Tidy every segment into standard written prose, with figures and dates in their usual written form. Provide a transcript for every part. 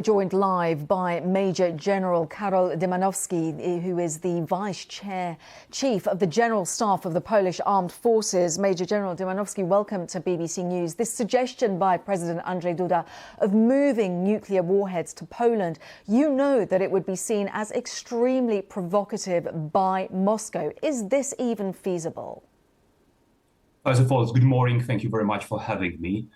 Joined live by Major General Karol Dymanowski, who is the Chief of the General Staff of the Polish Armed Forces. Major General Dymanowski, welcome to BBC News. This suggestion by President Andrzej Duda of moving nuclear warheads to Poland, you know that it would be seen as extremely provocative by Moscow. Is this even feasible? First of all, good morning. Thank you very much for having me.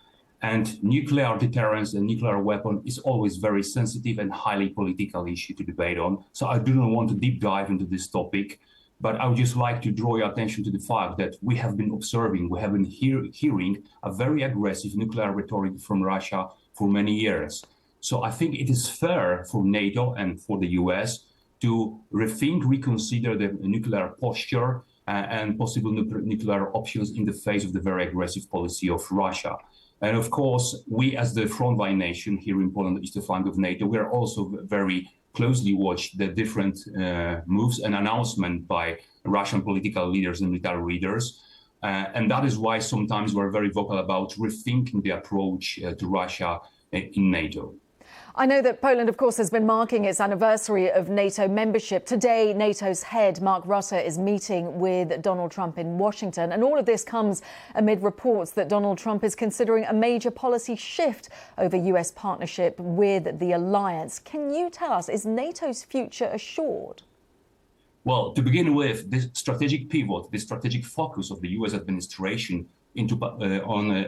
And nuclear deterrence and nuclear weapon is always very sensitive and highly political issue to debate on. So I do not want to deep dive into this topic, but I would just like to draw your attention to the fact that we have been observing, we have been hearing a very aggressive nuclear rhetoric from Russia for many years. So I think it is fair for NATO and for the US to rethink, reconsider the nuclear posture and possible nuclear options in the face of the very aggressive policy of Russia. And of course, we as the frontline nation here in Poland, the eastern flank of NATO, we are also very closely watch the different moves and announcements by Russian political leaders and military leaders. And that is why sometimes we're very vocal about rethinking the approach to Russia in NATO. I know that Poland, of course, has been marking its anniversary of NATO membership. Today, NATO's head, Mark Rutte, is meeting with Donald Trump in Washington. And all of this comes amid reports that Donald Trump is considering a major policy shift over US partnership with the alliance. Can you tell us, is NATO's future assured? Well, to begin with, this strategic pivot, this strategic focus of the US administration into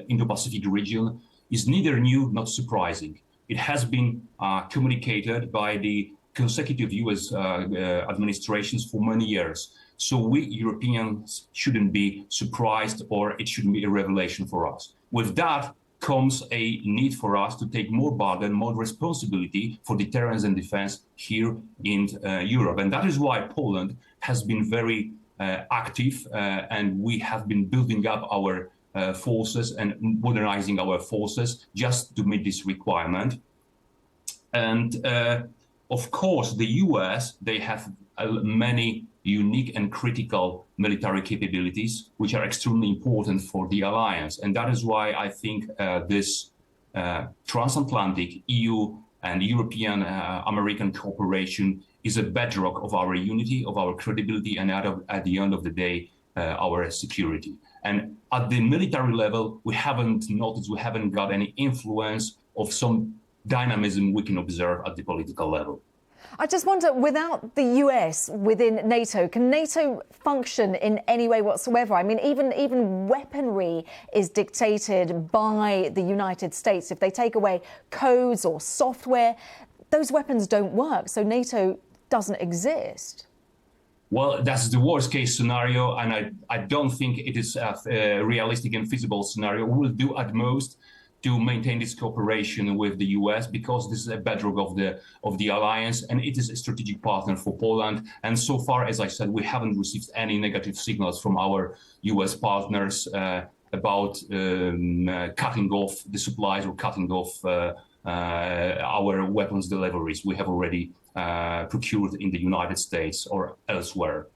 Indo-Pacific region is neither new nor surprising. It has been communicated by the consecutive US administrations for many years. So we Europeans shouldn't be surprised, or it shouldn't be a revelation for us. With that comes a need for us to take more burden, more responsibility for deterrence and defense here in Europe. And that is why Poland has been very active and we have been building up our forces and modernizing our forces just to meet this requirement. And of course, the US, they have many unique and critical military capabilities, which are extremely important for the alliance. And that is why I think this transatlantic EU and European American cooperation is a bedrock of our unity, of our credibility, and at the end of the day, our security. And at the military level, we haven't noticed, we haven't got any influence of some dynamism we can observe at the political level. I just wonder, without the US within NATO, can NATO function in any way whatsoever? I mean, even weaponry is dictated by the United States. If they take away codes or software, those weapons don't work. So NATO doesn't exist. Well, that's the worst case scenario, and I don't think it is a realistic and feasible scenario. We will do at most to maintain this cooperation with the US, because this is a bedrock of the alliance, and it is a strategic partner for Poland. And so far, as I said, we haven't received any negative signals from our US partners about cutting off the supplies or cutting off our weapons deliveries we have already procured in the United States or elsewhere.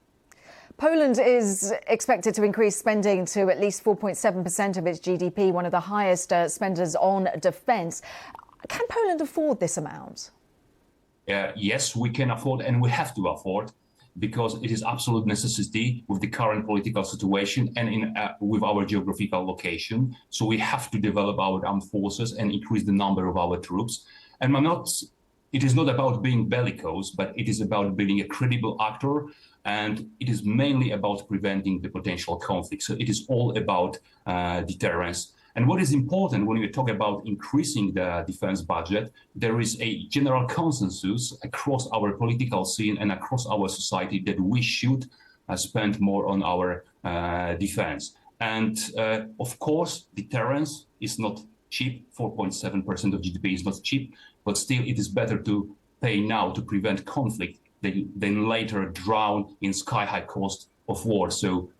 Poland is expected to increase spending to at least 4.7% of its GDP, one of the highest spenders on defence. Can Poland afford this amount? Yes, we can afford, and we have to afford, because it is absolute necessity with the current political situation and with our geographical location. So we have to develop our armed forces and increase the number of our troops. And it is not about being bellicose, but it is about being a credible actor. And it is mainly about preventing the potential conflict. So it is all about deterrence. And what is important when we talk about increasing the defense budget, there is a general consensus across our political scene and across our society that we should spend more on our defense. And of course, deterrence is not cheap. 4.7% of GDP is not cheap, but still it is better to pay now to prevent conflict than later drown in sky-high cost of war. So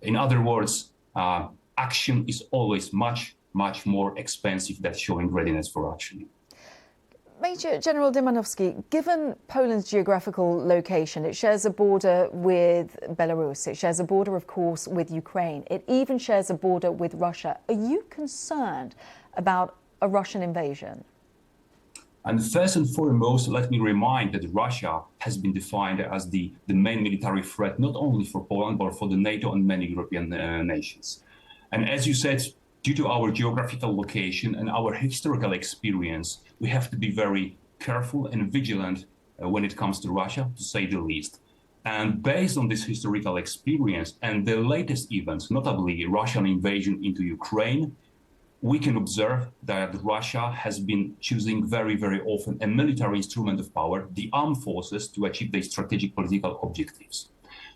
in other words, action is always much more expensive than showing readiness for action. Major General Dymanowski, given Poland's geographical location, it shares a border with Belarus, it shares a border, of course, with Ukraine, it even shares a border with Russia. Are you concerned about a Russian invasion? And first and foremost, let me remind that Russia has been defined as the main military threat, not only for Poland, but for the NATO and many European nations. And as you said, due to our geographical location and our historical experience, we have to be very careful and vigilant when it comes to Russia, to say the least. And based on this historical experience and the latest events, notably Russian invasion into Ukraine, we can observe that Russia has been choosing very, very often a military instrument of power, the armed forces, to achieve their strategic political objectives.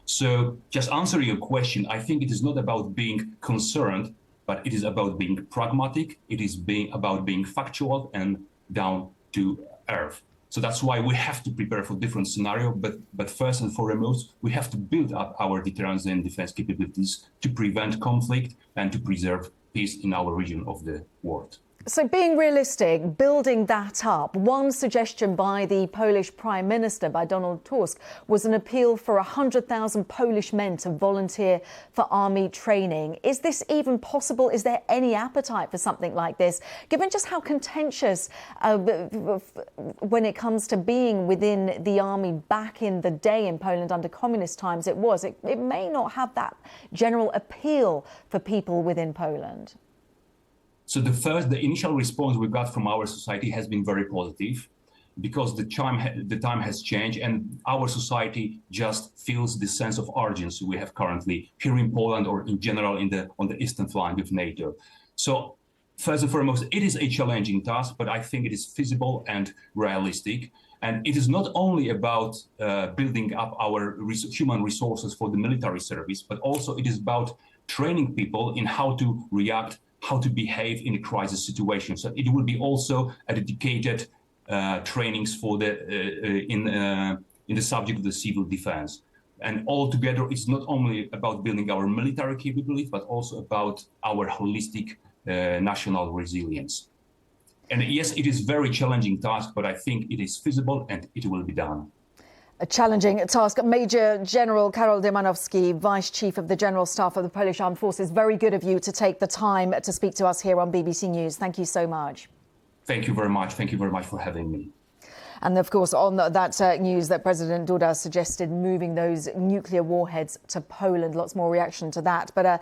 So just answering your question, I think it is not about being concerned, but it is about being pragmatic. It is about being factual and down to earth. So that's why we have to prepare for different scenarios. But first and foremost, we have to build up our deterrence and defense capabilities to prevent conflict and to preserve peace in our region of the world. So being realistic, building that up, one suggestion by the Polish Prime Minister, by Donald Tusk, was an appeal for 100,000 Polish men to volunteer for army training. Is this even possible? Is there any appetite for something like this? Given just how contentious when it comes to being within the army back in the day in Poland under communist times it was, it may not have that general appeal for people within Poland. So the initial response we got from our society has been very positive, because the time has changed and our society just feels the sense of urgency we have currently here in Poland or in general on the eastern flank of NATO. So first and foremost, it is a challenging task, but I think it is feasible and realistic. And it is not only about building up our human resources for the military service, but also it is about training people in how to react, how to behave in a crisis situation. So it will be also a dedicated trainings for in the subject of the civil defense. And altogether, it's not only about building our military capability, but also about our holistic national resilience. And yes, it is a very challenging task, but I think it is feasible and it will be done. A challenging task. Major General Karol Dymanowski, Vice Chief of the General Staff of the Polish Armed Forces. Very good of you to take the time to speak to us here on BBC News. Thank you so much. Thank you very much. Thank you very much for having me. And of course, on that news that President Duda suggested moving those nuclear warheads to Poland. Lots more reaction to that. But